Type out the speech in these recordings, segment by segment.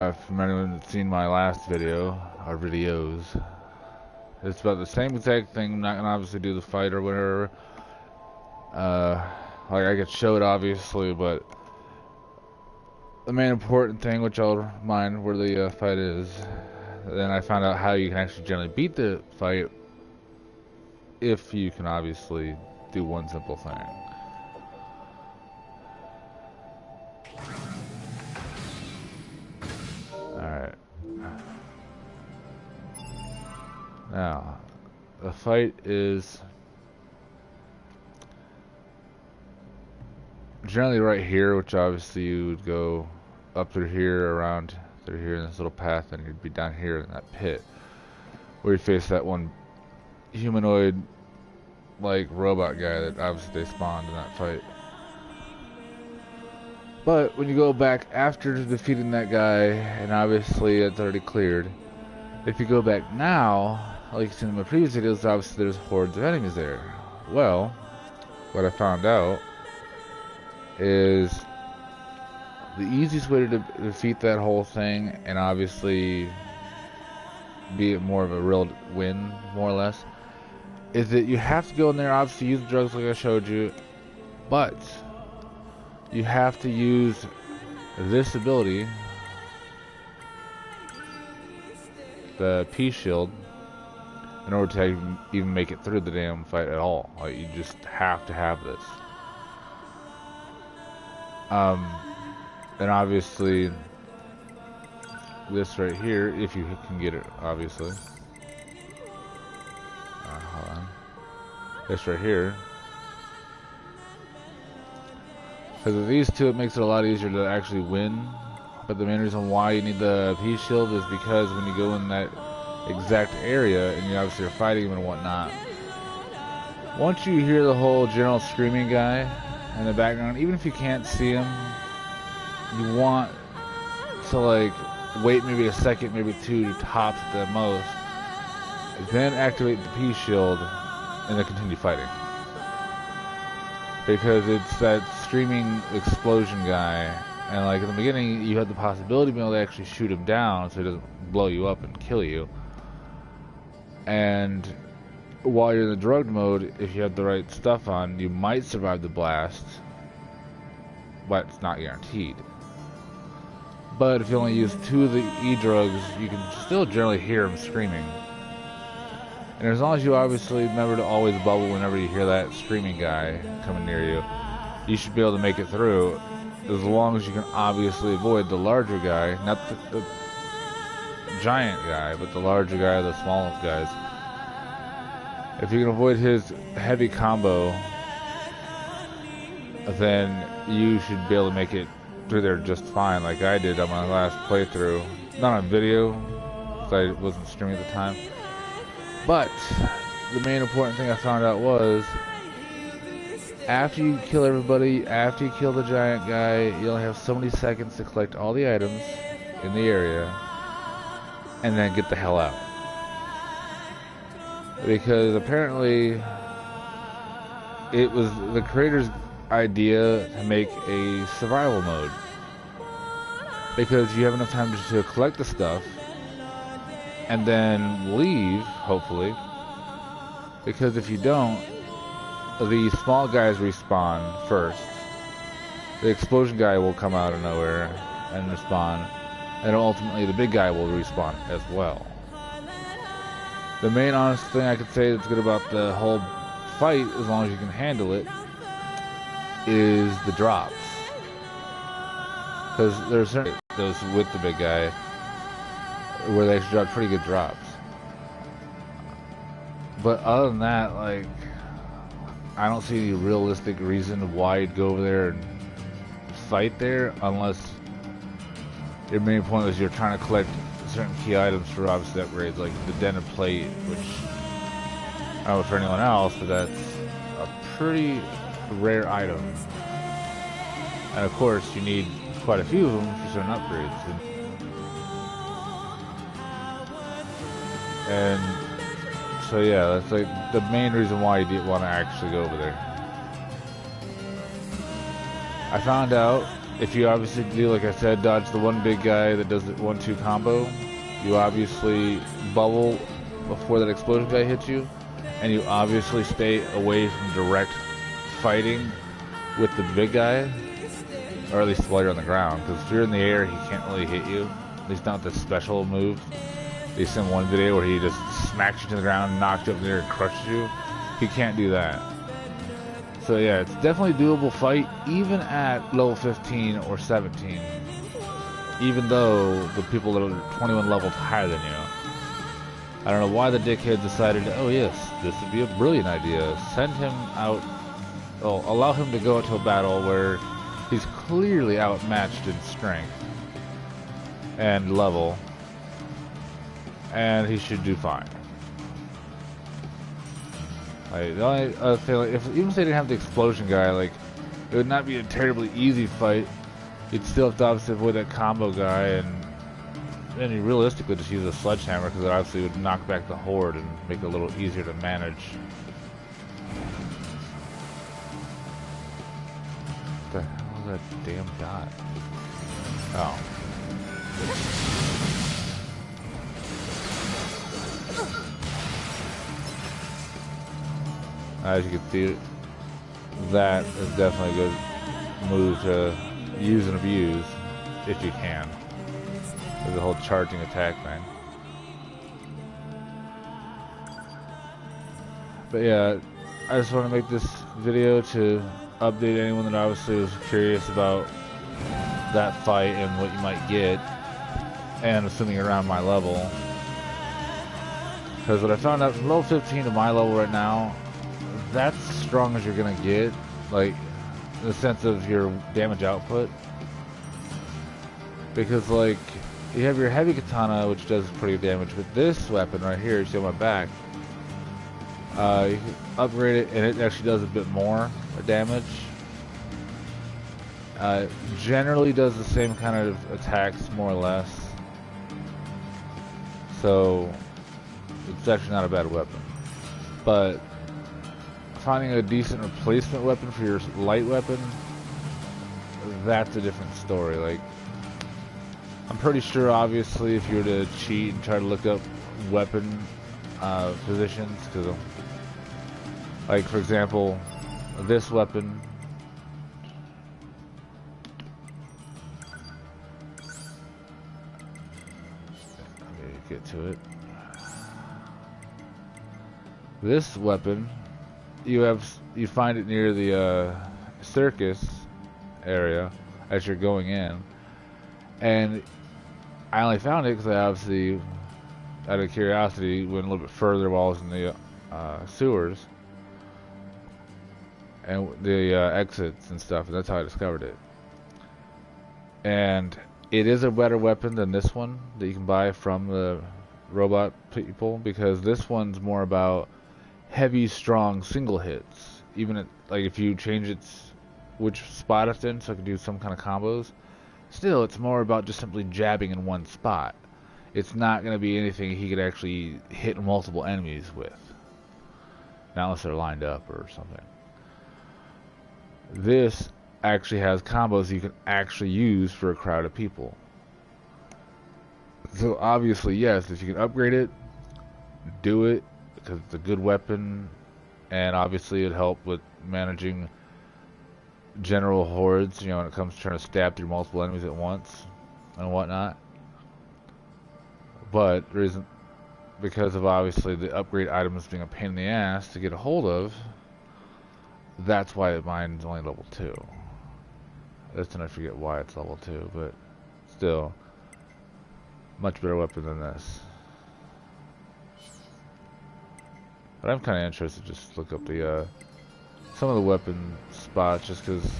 From anyone that's seen my last video, or videos, it's about the same exact thing. I'm not gonna obviously do the fight or whatever. Like I could show it obviously, but the main important thing, which I'll remind where the fight is, then I found out how you can actually generally beat the fight if you can obviously do one simple thing. Alright. Now, the fight is generally right here, which obviously you would go up through here, around through here in this little path, and you'd be down here in that pit where you face that one humanoid like robot guy that obviously they spawned in that fight. But when you go back after defeating that guy, and obviously it's already cleared, if you go back now, like you've seen in my previous videos, obviously there's hordes of enemies there. Well, what I found out is the easiest way to defeat that whole thing, and obviously be it more of a real win, more or less, is that you have to go in there, obviously use the drugs like I showed you, but you have to use this ability, the P shield, in order to even make it through the damn fight at all. Like, you just have to have this. And obviously this right here, if you can get it, obviously. Hold on. This right here. Because of these two, it makes it a lot easier to actually win. But the main reason why you need the P shield is because when you go in that exact area and you obviously are fighting him and whatnot, once you hear the whole general screaming guy in the background, even if you can't see him, you want to like wait maybe a second, maybe two tops at the most, then activate the P shield and then continue fighting. Because it's that screaming explosion guy, and like in the beginning you have the possibility of being able to actually shoot him down so he doesn't blow you up and kill you. And while you're in the drugged mode, if you have the right stuff on, you might survive the blast, but it's not guaranteed. But if you only use 2 of the E-drugs, you can still generally hear him screaming. And as long as you obviously remember to always bubble whenever you hear that screaming guy coming near you, you should be able to make it through, as long as you can obviously avoid the larger guy, not the giant guy, but the larger guy, the smallest guys. If you can avoid his heavy combo, then you should be able to make it through there just fine, like I did on my last playthrough. Not on video, because I wasn't streaming at the time. But the main important thing I found out was, after you kill everybody, after you kill the giant guy, you only have so many seconds to collect all the items in the area, and then get the hell out. Because apparently it was the creator's idea to make a survival mode, because you have enough time to collect the stuff and then leave, hopefully, because if you don't, the small guys respawn first, the explosion guy will come out of nowhere and respawn, and ultimately the big guy will respawn as well. The main honest thing I could say that's good about the whole fight, as long as you can handle it, is the drops. Because there's certain those with the big guy where they actually drop pretty good drops. But other than that, like, I don't see any realistic reason why you'd go over there and fight there, unless your main point is you're trying to collect certain key items for obviously upgrades, like the dented plate, which I don't know for anyone else, but that's a pretty rare item. And of course, you need quite a few of them for certain upgrades. And so yeah, that's like the main reason why you didn't want to actually go over there. I found out if you obviously do, like I said, dodge the one big guy that does the 1-2 combo, you obviously bubble before that explosion guy hits you, and you obviously stay away from direct fighting with the big guy, or at least while you're on the ground, because if you're in the air, he can't really hit you, at least not the special move. They sent one video where he just smacks you to the ground, knocks you up in the air, and crushes you. He can't do that. So yeah, it's definitely a doable fight, even at level 15 or 17. Even though the people that are 21 levels higher than you. I don't know why the dickhead decided, oh yes, this would be a brilliant idea. Send him out, allow him to go into a battle where he's clearly outmatched in strength and level. And he should do fine. Like, the only other thing, like, even if they didn't have the explosion guy, like, it would not be a terribly easy fight. You'd still have to obviously avoid that combo guy, and then you realistically just use a sledgehammer, because it obviously would knock back the horde and make it a little easier to manage. What the hell is that damn dot? Oh. As you can see, that is definitely a good move to use and abuse, if you can. There's the whole charging attack thing. But yeah, I just want to make this video to update anyone that obviously was curious about that fight and what you might get, and assuming around my level. Because what I found out from level 15 to my level right now, that's as strong as you're gonna get, like in the sense of your damage output. Because like you have your heavy katana, which does pretty good damage, but this weapon right here, you see on my back, you can upgrade it and it actually does a bit more damage. Generally does the same kind of attacks, more or less. So it's actually not a bad weapon. But finding a decent replacement weapon for your light weapon, that's a different story. Like, I'm pretty sure, obviously, if you were to cheat and try to look up weapon positions, because, like, for example, this weapon, let me get to it. This weapon, you find it near the circus area as you're going in, and I only found it because I obviously, out of curiosity, went a little bit further while I was in the sewers and the exits and stuff, and that's how I discovered it. And it is a better weapon than this one that you can buy from the robot people, because this one's more about heavy, strong single hits. Even like if you change its which spot it's in, so it can do some kind of combos. Still, it's more about just simply jabbing in one spot. It's not going to be anything he could actually hit multiple enemies with, not unless they're lined up or something. This actually has combos you can actually use for a crowd of people. So obviously, yes, if you can upgrade it, do it, because it's a good weapon, and obviously it'd help with managing general hordes, you know, when it comes to trying to stab through multiple enemies at once and whatnot. But there isn't, because of obviously the upgrade items being a pain in the ass to get a hold of, that's why mine's only level 2. That's when I forget why it's level 2, but still, much better weapon than this. But I'm kind of interested to just look up the some of the weapon spots, just because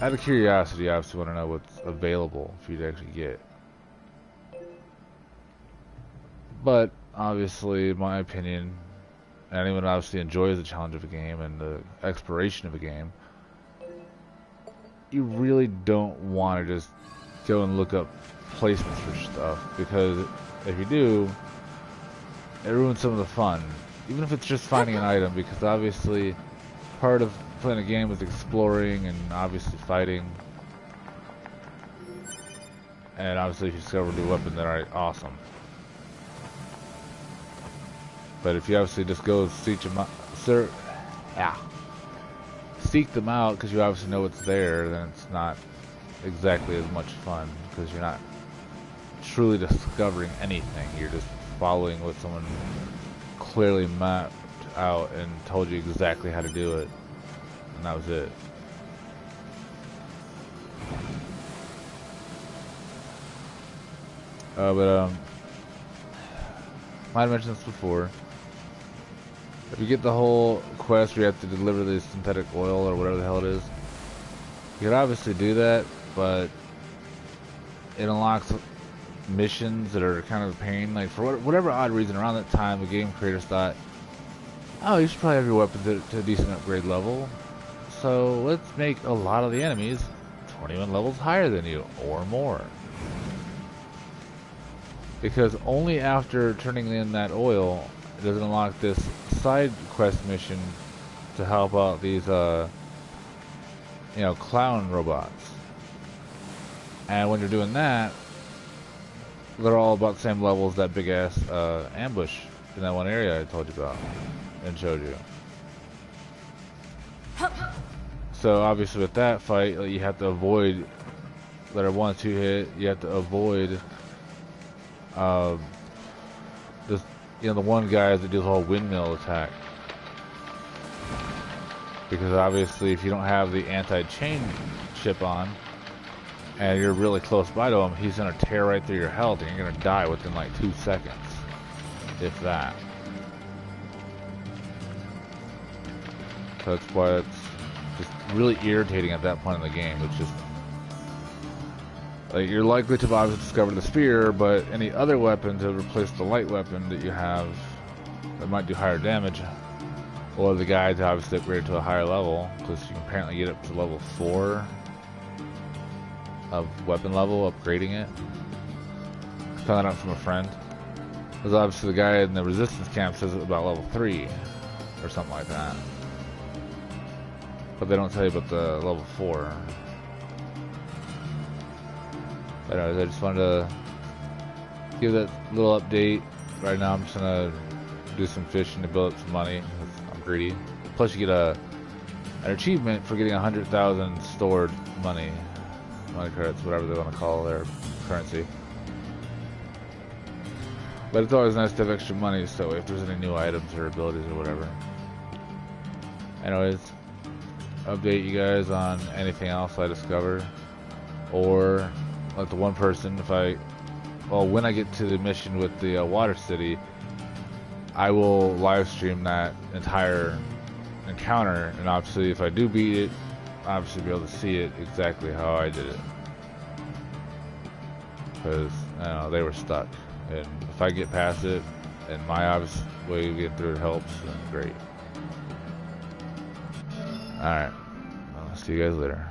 out of curiosity, I obviously want to know what's available for you to actually get. But obviously, in my opinion, anyone obviously enjoys the challenge of a game and the exploration of a game, you really don't want to just go and look up placements for stuff, because if you do, it ruins some of the fun. Even if it's just finding an item, because obviously part of playing a game is exploring and obviously fighting. And obviously, if you discover a new weapon, then alright, awesome. But if you obviously just go seek them out, seek them out because you obviously know what's there, then it's not exactly as much fun because you're not truly discovering anything. You're just following what someone clearly mapped out and told you exactly how to do it, and that was it. Might have mentioned this before. If you get the whole quest where you have to deliver the synthetic oil or whatever the hell it is, you could obviously do that, but it unlocks missions that are kind of a pain. Like, for whatever odd reason, around that time, the game creators thought, oh, you should probably have your weapons to a decent upgrade level, so let's make a lot of the enemies 21 levels higher than you, or more. Because only after turning in that oil does it unlock this side quest mission to help out these, you know, clown robots. And when you're doing that, they're all about the same level as that big ass ambush in that one area I told you about and showed you. So obviously with that fight, you have to avoid letter 1 and 2 hit. You have to avoid this, you know, the one guy that does the whole windmill attack. Because obviously if you don't have the anti-chain chip on and you're really close by to him, he's gonna tear right through your health and you're gonna die within like 2 seconds, if that. So that's why it's just really irritating at that point in the game. It's just like, you're likely to obviously discover the spear, but any other weapon to replace the light weapon that you have that might do higher damage, or the guy to obviously upgrade to a higher level, because you can apparently get up to level 4 of weapon level, upgrading it. I found that out from a friend. Because obviously the guy in the resistance camp says it's about level 3 or something like that. But they don't tell you about the level 4. But anyways, I just wanted to give that little update. Right now I'm just gonna do some fishing to build up some money, because I'm greedy. Plus you get an achievement for getting 100,000 stored money credits, whatever they want to call their currency. But it's always nice to have extra money, so if there's any new items or abilities or whatever. Anyways, update you guys on anything else I discover, or like the one person, when I get to the mission with the water city, I will live stream that entire encounter, and obviously if I do beat it, obviously be able to see it exactly how I did it, because they were stuck, and if I get past it and my obvious way of getting through it helps, then great. Alright, I'll see you guys later.